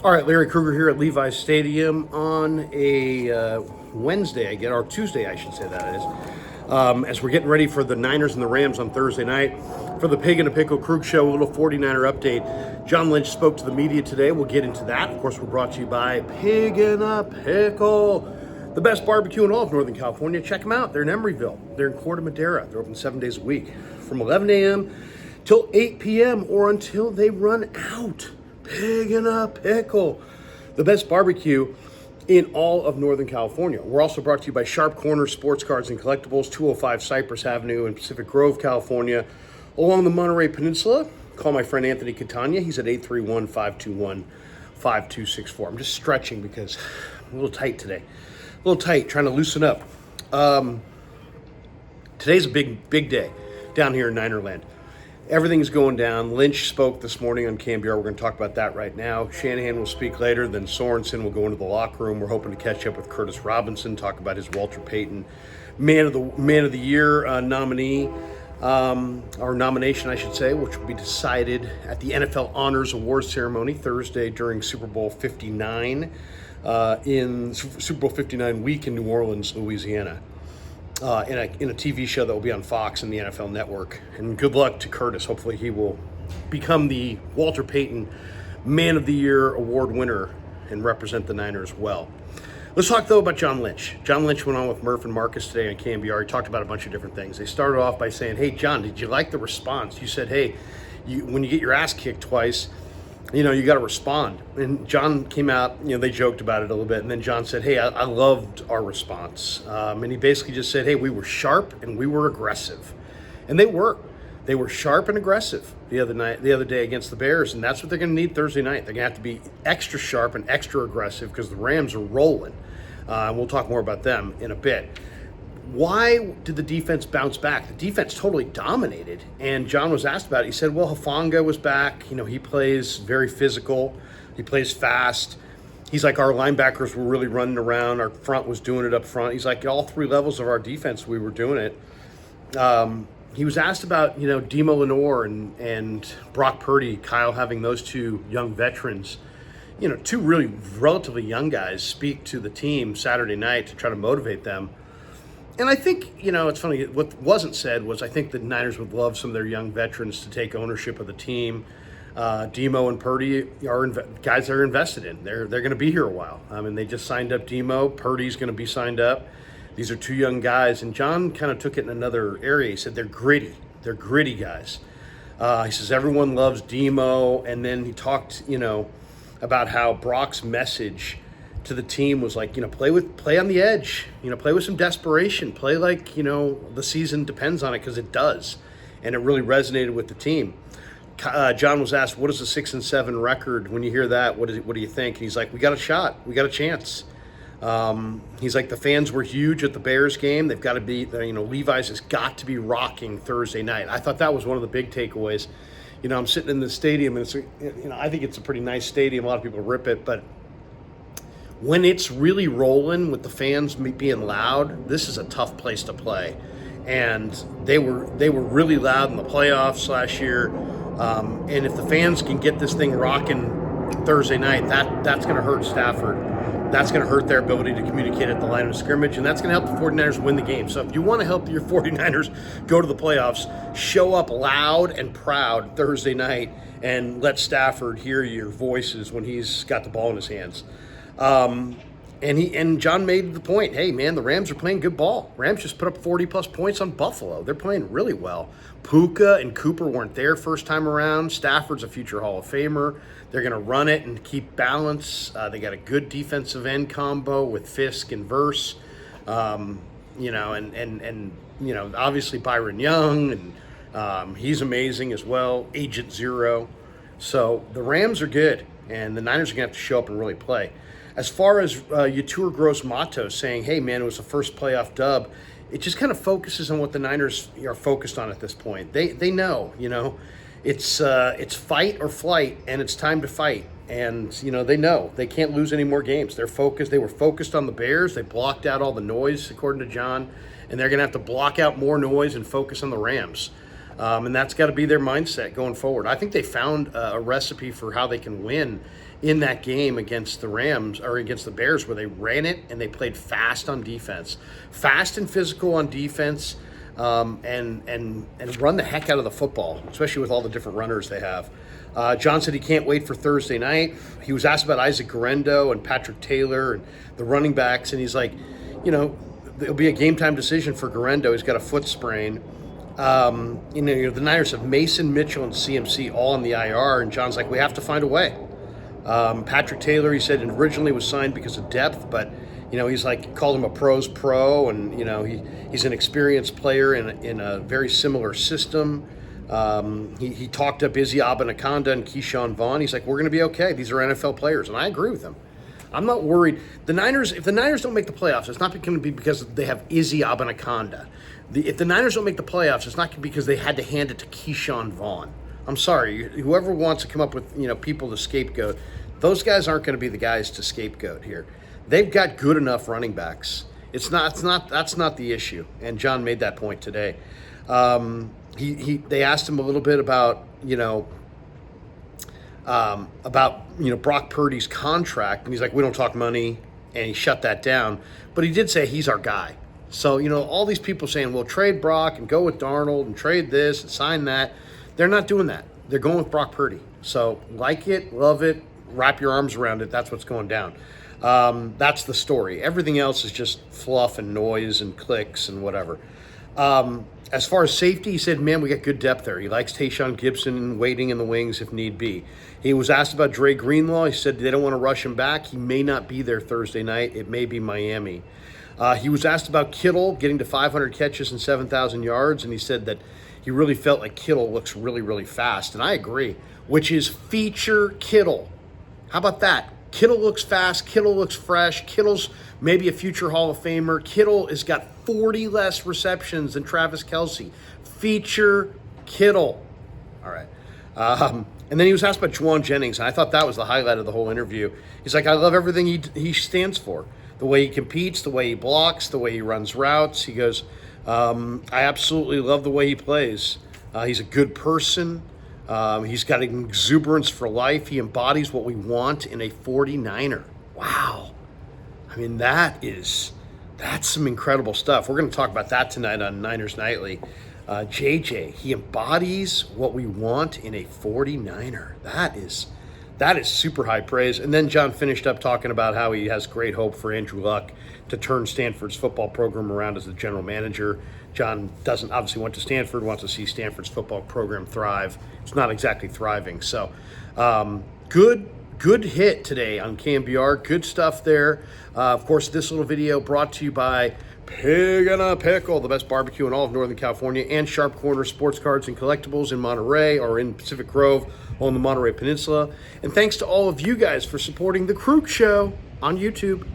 All right, Larry Krueger here at Levi's Stadium on a Wednesday, or Tuesday, I should say that is, as we're getting ready for the Niners and the Rams on Thursday night. For the Pig and a Pickle Krug Show, a little 49er update. John Lynch spoke to the media today. We'll get into that. Of course, we're brought to you by Pig and a Pickle, the best barbecue in all of Northern California. Check them out. They're in Emeryville. They're in Corte Madera. They're open 7 days a week from 11 a.m. till 8 p.m. or until they run out. Pig and a Pickle, the best barbecue in all of Northern California. We're also brought to you by Sharp Corner Sports Cards and Collectibles, 205 Cypress Avenue in Pacific Grove, California, along the Monterey Peninsula. Call my friend Anthony Catania. He's at 831-521-5264. I'm just stretching because I'm a little tight today. A little tight, trying to loosen up. Today's a big day down here in Ninerland. Everything's going down. Lynch spoke this morning on KMBR. We're going to talk about that right now. Shanahan will speak later. Then Sorensen will go into the locker room. We're hoping to catch up with Curtis Robinson, talk about his Walter Payton Man of the Year nominee, or nomination, I should say, which will be decided at the NFL Honors Awards ceremony Thursday during Super Bowl 59 in Super Bowl 59 week in New Orleans, Louisiana. In a TV show that will be on Fox and the NFL Network. And good luck to Curtis. Hopefully he will become the Walter Payton Man of the Year award winner and represent the Niners well. Let's talk, though, about John Lynch. John Lynch went on with Murph and Marcus today on KMBR. He talked about a bunch of different things. They started off by saying, hey, John, did you like the response? You said, hey, when you get your ass kicked twice, you got to respond. And John came out, they joked about it a little bit. And then John said, hey, I loved our response. And he basically just said, hey, we were sharp and we were aggressive. And they were. They were sharp and aggressive the other day against the Bears. And that's what they're going to need Thursday night. They're going to have to be extra sharp and extra aggressive because the Rams are rolling. And we'll talk more about them in a bit. Why did the defense bounce back? The defense totally dominated. And John was asked about it. He said, well, Hufanga was back. He plays very physical. He plays fast. He's like, our linebackers were really running around. Our front was doing it up front. He's like, at all three levels of our defense, we were doing it. He was asked about, Demo Lenore and Brock Purdy, Kyle having those two young veterans, two really relatively young guys speak to the team Saturday night to try to motivate them. And I think, it's funny, what wasn't said was I think the Niners would love some of their young veterans to take ownership of the team. Demo and Purdy are guys they're invested in. They're going to be here a while. They just signed up Demo. Purdy's going to be signed up. These are two young guys. And John kind of took it in another area. He said they're gritty. They're gritty guys. He says everyone loves Demo. And then he talked, about how Brock's message to the team was like, play on the edge, play with some desperation, play like, the season depends on it, because it does. And it really resonated with the team. John was asked, what is a 6-7 record? When you hear that, what do you think? And he's like, we got a shot. We got a chance. He's like, the fans were huge at the Bears game. They've got to be, Levi's has got to be rocking Thursday night. I thought that was one of the big takeaways. I'm sitting in the stadium, and it's, I think it's a pretty nice stadium. A lot of people rip it, but when it's really rolling with the fans being loud, this is a tough place to play. And they were really loud in the playoffs last year. And if the fans can get this thing rocking Thursday night, that's going to hurt Stafford. That's going to hurt their ability to communicate at the line of scrimmage, and that's going to help the 49ers win the game. So if you want to help your 49ers go to the playoffs, show up loud and proud Thursday night and let Stafford hear your voices when he's got the ball in his hands. And John made the point, hey, man, the Rams are playing good ball. Rams just put up 40-plus points on Buffalo. They're playing really well. Puka and Cooper weren't there first time around. Stafford's a future Hall of Famer. They're going to run it and keep balance. They got a good defensive end combo with Fisk and Verse. Obviously Byron Young, and he's amazing as well, Agent Zero. So the Rams are good, and the Niners are going to have to show up and really play. As far as Yetur Gross-Matos saying, hey, man, it was the first playoff dub, it just kind of focuses on what the Niners are focused on at this point. They know, it's fight or flight, and it's time to fight. And, they know they can't lose any more games. They're focused. They were focused on the Bears. They blocked out all the noise, according to John, and they're going to have to block out more noise and focus on the Rams. And that's got to be their mindset going forward. I think they found a recipe for how they can win in that game against the Rams or against the Bears, where they ran it and they played fast on defense, fast and physical on defense, and run the heck out of the football, especially with all the different runners they have. John said he can't wait for Thursday night. He was asked about Isaac Guerendo and Patrick Taylor and the running backs, and he's like, it'll be a game time decision for Guerendo. He's got a foot sprain. The Niners have Mason, Mitchell, and CMC all on the IR, and John's like, we have to find a way. Patrick Taylor, he said, originally was signed because of depth, but he's like, called him a pro's pro, and he's an experienced player in a very similar system. He talked up Izzy Abanaconda and Keyshawn Vaughn. He's like, we're going to be okay. These are NFL players, and I agree with him. I'm not worried. If the Niners don't make the playoffs, it's not going to be because they have Izzy Abanaconda. If the Niners don't make the playoffs, it's not because they had to hand it to Keyshawn Vaughn. I'm sorry. Whoever wants to come up with people to scapegoat, those guys aren't going to be the guys to scapegoat here. They've got good enough running backs. That's not the issue. And John made that point today. They asked him a little bit about Brock Purdy's contract, and he's like, we don't talk money, and he shut that down. But he did say he's our guy. So, all these people saying, well, trade Brock and go with Darnold and trade this and sign that. They're not doing that. They're going with Brock Purdy. So, like it, love it, wrap your arms around it. That's what's going down. That's the story. Everything else is just fluff and noise and clicks and whatever. As far as safety, he said, man, we got good depth there. He likes Tayshaun Gibson waiting in the wings if need be. He was asked about Dre Greenlaw. He said they don't want to rush him back. He may not be there Thursday night. It may be Miami. He was asked about Kittle getting to 500 catches and 7,000 yards, and he said that he really felt like Kittle looks really, really fast. And I agree, which is feature Kittle. How about that? Kittle looks fast. Kittle looks fresh. Kittle's maybe a future Hall of Famer. Kittle has got 40 less receptions than Travis Kelce. Feature Kittle. All right. And then he was asked about Jauan Jennings, and I thought that was the highlight of the whole interview. He's like, I love everything he stands for. The way he competes, the way he blocks, the way he runs routes. He goes, I absolutely love the way he plays. He's a good person. He's got an exuberance for life. He embodies what we want in a 49er. Wow. I mean, that's some incredible stuff. We're going to talk about that tonight on Niners Nightly. JJ, he embodies what we want in a 49er. That is super high praise. And then John finished up talking about how he has great hope for Andrew Luck to turn Stanford's football program around as the general manager. John doesn't obviously want to Stanford, wants to see Stanford's football program thrive. It's not exactly thriving. So good hit today on KMBR. Good stuff there. Of course, this little video brought to you by Pig and a Pickle, the best barbecue in all of Northern California, and Sharp Corner Sports Cards and Collectibles in Monterey or in Pacific Grove on the Monterey Peninsula. And thanks to all of you guys for supporting The Crook Show on YouTube.